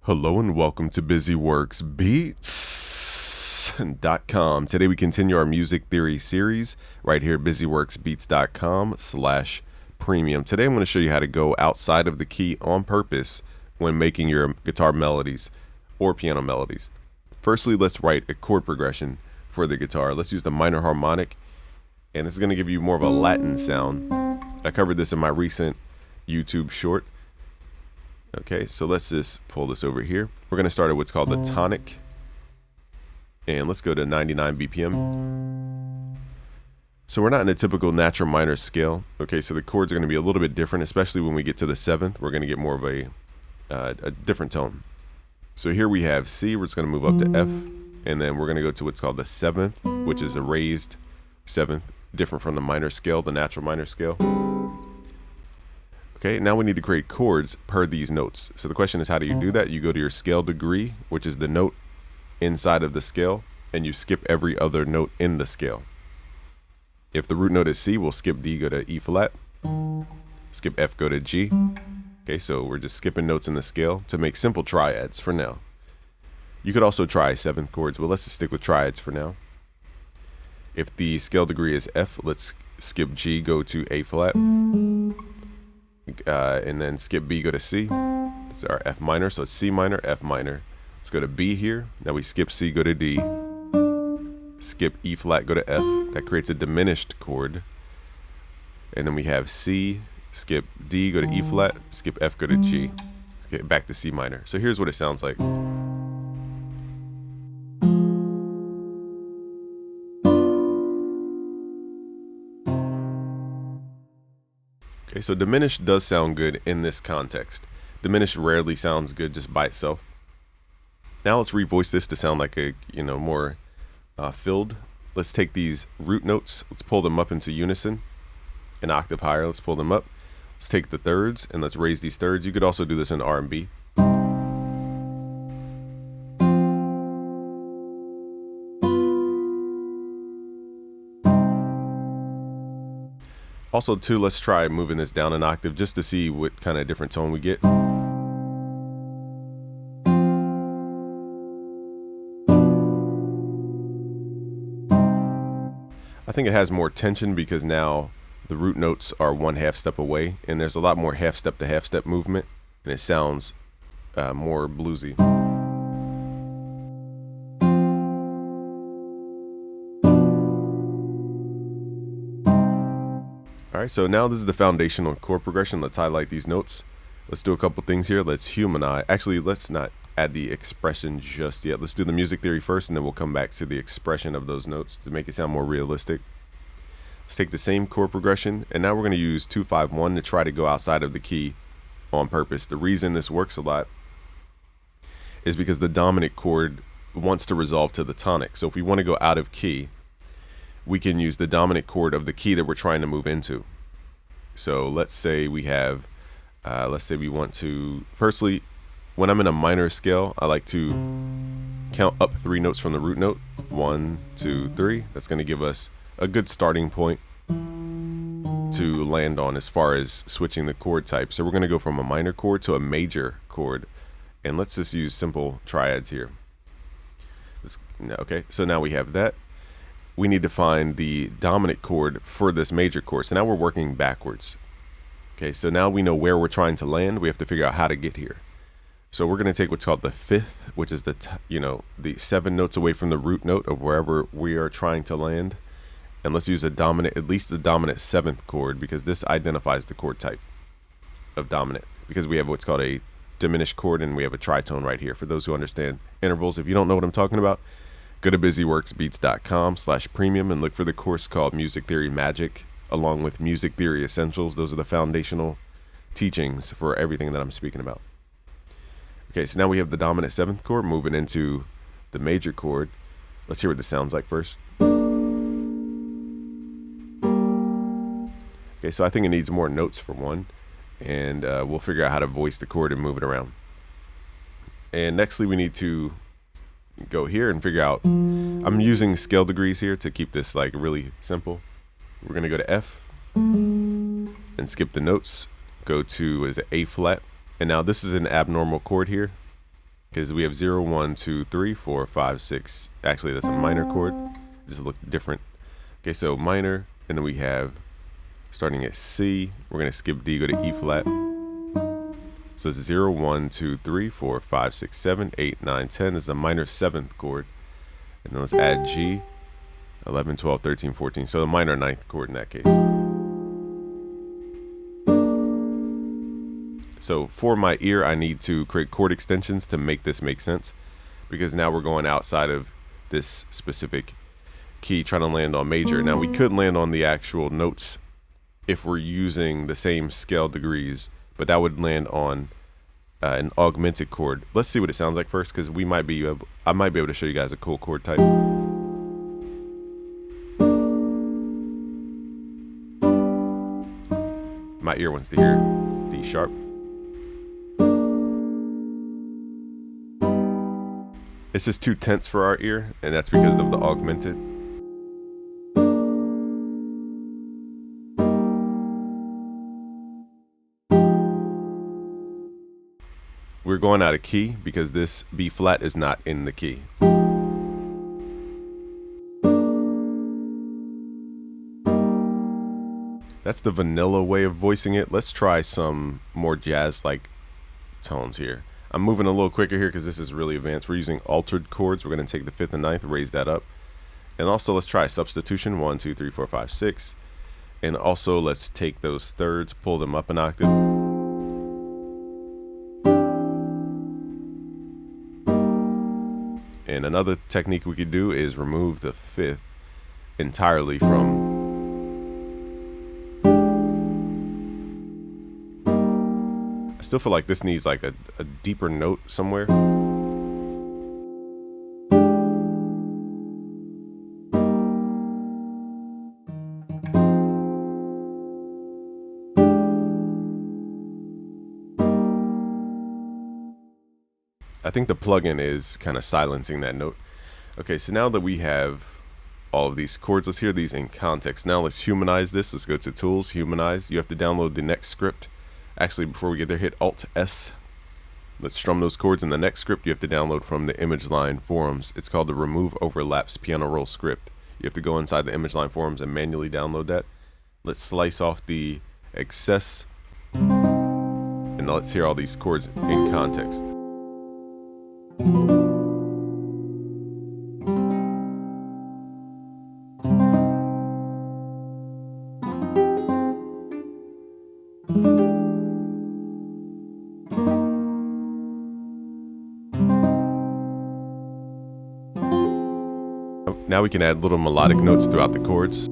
Hello and welcome to BusyWorksBeats.com. Today we continue our music theory series right here at BusyWorksBeats.com/premium. Today I'm going to show you how to go outside of the key on purpose when making your guitar melodies or piano melodies. Firstly, let's write a chord progression for the guitar. Let's use the minor harmonic, and this is going to give you more of a Latin sound. I covered this in my recent YouTube short. Okay, so let's just pull this over here. We're going to start at what's called the tonic. And let's go to 99 BPM. So we're not in a typical natural minor scale. Okay, so the chords are going to be a little bit different, especially when we get to the 7th. We're going to get more of a different tone. So here we have C. We're just going to move up to F. And then we're going to go to what's called the 7th, which is a raised 7th, different from the minor scale, the natural minor scale. Okay, now we need to create chords per these notes. So the question is, how do you do that? You go to your scale degree, which is the note inside of the scale, and you skip every other note in the scale. If the root note is C, we'll skip D, go to E flat. Skip F, go to G. Okay, so we're just skipping notes in the scale to make simple triads for now. You could also try 7th chords, but let's just stick with triads for now. If the scale degree is F, let's skip G, go to A flat. And then skip B, go to C. It's our F minor, so it's C minor, F minor. Let's go to B here. Now we skip C, go to D. Skip E flat, go to F. That creates a diminished chord. And then we have C, skip D, go to E flat, skip F, go to G. Let's get back to C minor. So here's what it sounds like. Okay, so diminished does sound good in this context. Diminished rarely sounds good just by itself. Now let's revoice this to sound like a, more filled. Let's take these root notes. Let's pull them up into unison, an octave higher. Let's pull them up. Let's take the thirds and let's raise these thirds. You could also do this in R&B. Also, too, let's try moving this down an octave just to see what kind of different tone we get. I think it has more tension because now the root notes are 1 half step away, and there's a lot more half step to half step movement, and it sounds more bluesy. All right, so now this is the foundational chord progression. Let's highlight these notes. Let's do a couple things here. Let's humanize. Actually, let's not add the expression just yet. Let's do the music theory first, and then we'll come back to the expression of those notes to make it sound more realistic. Let's take the same chord progression, and now we're going to use 2-5-1 to try to go outside of the key on purpose. The reason this works a lot is because the dominant chord wants to resolve to the tonic. So if we want to go out of key, we can use the dominant chord of the key that we're trying to move into. So let's say we have, we want to, firstly, when I'm in a minor scale, I like to count up 3 notes from the root note. 1, 2, 3. That's going to give us a good starting point to land on as far as switching the chord type. So we're going to go from a minor chord to a major chord. And let's just use simple triads here. Okay, so now we have that. We need to find the dominant chord for this major chord. So now we're working backwards. Okay, so now we know where we're trying to land. We have to figure out how to get here. So we're going to take what's called the 5th, which is the 7 notes away from the root note of wherever we are trying to land. And let's use a dominant, at least the dominant 7th chord, because this identifies the chord type of dominant, because we have what's called a diminished chord and we have a tritone right here. For those who understand intervals, if you don't know what I'm talking about, go to BusyWorksBeats.com/premium and look for the course called Music Theory Magic, along with Music Theory Essentials. Those are the foundational teachings for everything that I'm speaking about. Okay, so now we have the dominant 7th chord moving into the major chord. Let's hear what this sounds like first. Okay, so I think it needs more notes for one, and we'll figure out how to voice the chord and move it around. And nextly, we need to go here and figure out, I'm using scale degrees here to keep this like really simple. We're gonna go to F and skip the notes, go to, is it A flat? And now this is an abnormal chord here. because we have 0, 1, 2, 3, 4, 5, 6. Actually, that's a minor chord. Just look different. Okay, so minor, and then we have starting at C. We're going to skip D, go to E flat. So it's 0, 1, 2, 3, 4, 5, 6, 7, 8, 9, 10. This is a minor 7th chord. And then let's add G, 11, 12, 13, 14. So the minor 9th chord in that case. So for my ear, I need to create chord extensions to make this make sense, because now we're going outside of this specific key, trying to land on major. Now we could land on the actual notes if we're using the same scale degrees, but that would land on an augmented chord. Let's see what it sounds like first, because I might be able to show you guys a cool chord type. My ear wants to hear D sharp. It's just too tense for our ear, and that's because of the augmented. We're going out of key because this B flat is not in the key. That's the vanilla way of voicing it. Let's try some more jazz-like tones here. I'm moving a little quicker here because this is really advanced. We're using altered chords. We're going to take the 5th and 9th, raise that up. And also let's try substitution, 1, 2, 3, 4, 5, 6. And also let's take those thirds, pull them up an octave. And another technique we could do is remove the 5th entirely from. I still feel like this needs like a deeper note somewhere. I think the plugin is kind of silencing that note. Okay, so now that we have all of these chords, let's hear these in context. Now let's humanize this. Let's go to Tools, Humanize. You have to download the next script. Actually, before we get there, hit Alt-S. Let's strum those chords. In the next script you have to download from the Image Line forums. It's called the Remove Overlaps Piano Roll script. You have to go inside the Image Line forums and manually download that. Let's slice off the excess. And now let's hear all these chords in context. Now we can add little melodic notes throughout the chords.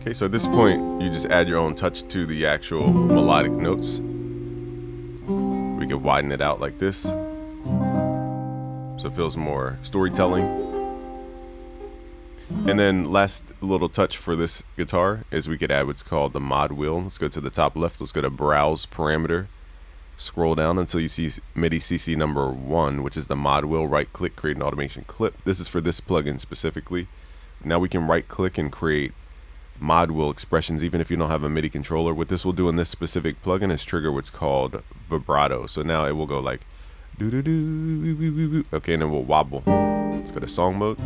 Okay, so at this point, you just add your own touch to the actual melodic notes. We can widen it out like this, so it feels more storytelling. And then last little touch for this guitar is we could add what's called the mod wheel. Let's go to the top left. Let's go to browse parameter. Scroll down until you see MIDI CC number 1, which is the mod wheel. Right click, create an automation clip. This is for this plugin specifically. Now we can right click and create mod wheel expressions even if you don't have a MIDI controller. What this will do in this specific plugin is trigger what's called vibrato. So now it will go like do do do. Okay, and then we'll wobble. Let's go to song mode.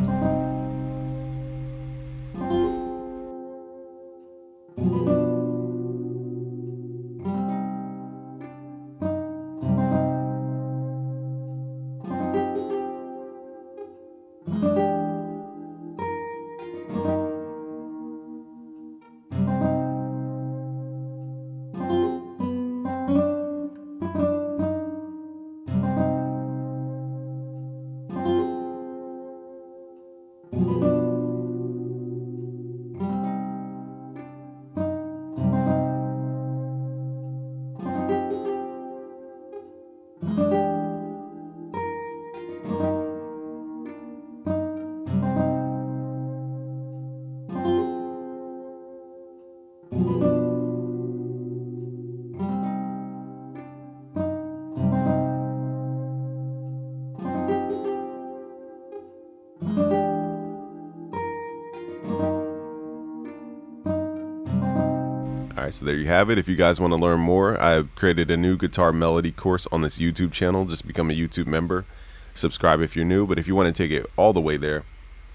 Alright, so there you have it. If you guys want to learn more, I've created a new guitar melody course on this YouTube channel. Just become a YouTube member. Subscribe if you're new, but if you want to take it all the way there,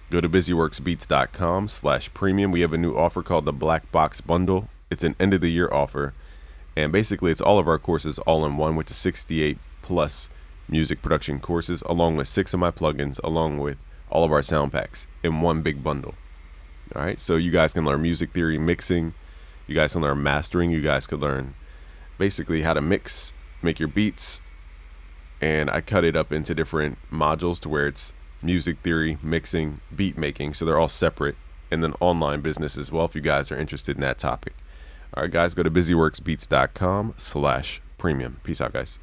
go to busyworksbeats.com/premium. We have a new offer called the Black Box Bundle. It's an end of the year offer, and basically it's all of our courses all in one, which is 68 plus music production courses, along with 6 of my plugins, along with all of our sound packs in one big bundle. Alright, so you guys can learn music theory, mixing, you guys can learn mastering, you guys can learn basically how to mix, make your beats, and I cut it up into different modules to where it's music theory, mixing, beat making, so they're all separate, and then online business as well if you guys are interested in that topic. Alright guys, go to busyworksbeats.com/premium. Peace out guys.